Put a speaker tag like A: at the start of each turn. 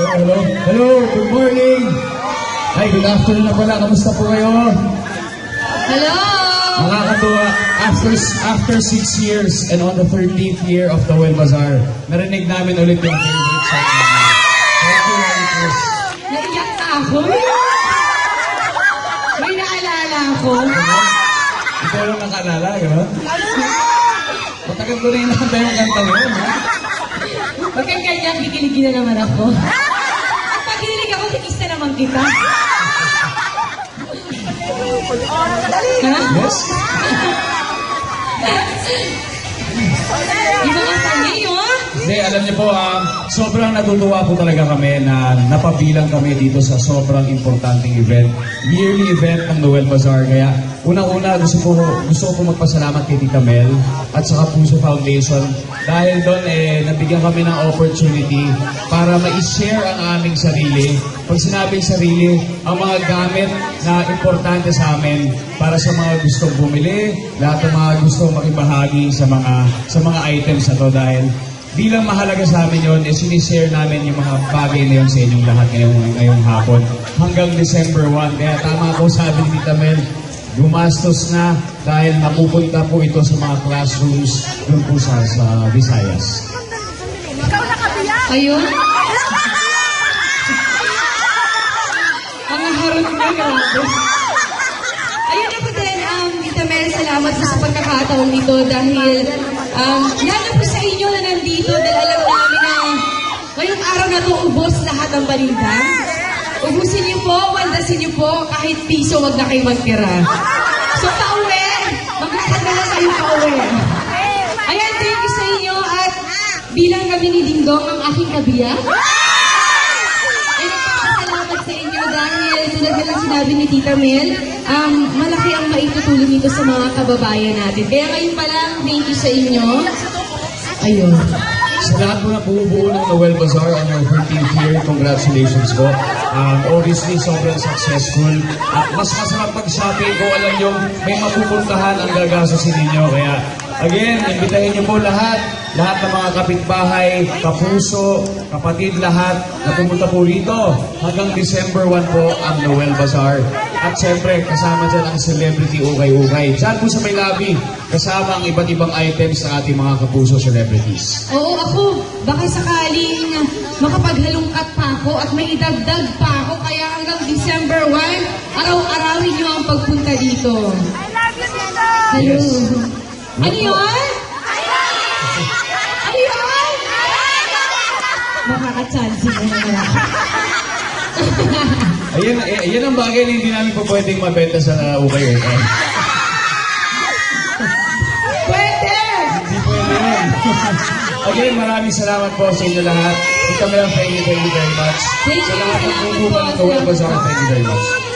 A: Hello, hello, good morning. Ay, good afternoon na pala. Kamusta po kayo?
B: Hello!
A: Nakakatuwa. After 6 years and on the 13th year of the Well Bazaar, narinig namin ulit yung favorite song namin. Thank you, Merry Chris.
B: Naiyak na ako. May naalala ako.
A: Ikaw lang nakalala, gano'n? Matagal ko rin nakanta yung kanta mo, ha?
B: Huwag kang ganyan, kikiligin na naman ako. At pag kinilig ako, kikis na naman kita. Ha?
A: Yes?
B: Iba nga tangi, oh.
A: Hindi, alam niyo po, sobrang natutuwa po talaga kami na napabilang kami dito sa sobrang importanteng event. Yearly event ng Noel Bazaar. Kaya, unang-una, gusto ko po magpasalamat kay Tita Mel at sa Kapuso Foundation dahil doon nabigyan kami ng opportunity para ma-share ang aming sarili. Pag sinabing sarili, ang mga gamit na importante sa amin para sa mga gustong bumili, lahat ng mga gustong makibahagi sa mga items na to dahil bilang mahalaga sa amin yun, sinishare namin yung mga bagay na yun sa inyong lahat ngayong hapon hanggang December 1. Kaya tama po sabi ni Tita Mel, gumastos na dahil napupunta po ito sa mga classrooms dun po sa Visayas.
B: Ayun. Mga harot na, grabe. Ayun ako din, Tita Mel, salamat po sa pagkakataon nito dahil lalo po sa inyo na nandito dahil alam namin na ngayong araw na ito ubos lahat ng paninda. Ubusin niyo po, waldasin niyo po, kahit piso wag na kayo magtira. So pauwi, maglakad na lang kayo pauwi. Ayan, thank you sa inyo at bilang kami ni Dingdong ang aking kabiyak. Ay, nagpapasalamat sa inyo dahil tulad na lang sinabi ni Tita Mel, malaki ang maitutulong nito sa mga kababayan natin. Kaya ngayon pa lang, thank you sa inyo. Ayun.
A: Sa lahat po na bumubuo ng Noel Bazaar on your 13th year, congratulations po. Obviously, sobrang successful. At mas masarap pag-shopping kung alam nyo may mapupuntahan ang gagastusin ninyo. Kaya, again, imbitahin nyo po lahat ng mga kapitbahay, kapuso, kapatid lahat na pumunta po rito. Hanggang December 1 po ang Noel Bazaar. At siyempre, kasama dyan ang celebrity ukay-ukay. Diyan po sa may lobby, kasama ang iba't ibang items ng ating mga kapuso celebrities.
B: Oo, ako, baka sakaling makapaghalungkat pa ako at may idagdag pa ako, kaya hanggang December 1, araw-arawin niyo ang pagpunta dito. Hello.
A: Yes.
B: Ano yun? Ano yun? Makaka-chance mo na.
A: Ayan ang bagay na hindi namin po pwedeng mabenta sa ukay-ukay.
B: Pwede!
A: Hindi pwede yun. Again, maraming salamat po sa inyo lahat. Ito lang, thank you very much.
B: Thank
A: Sa
B: you,
A: lahat ng
B: salamat
A: bumubuo
B: po.
A: ng Noel Bazaar, thank you very much.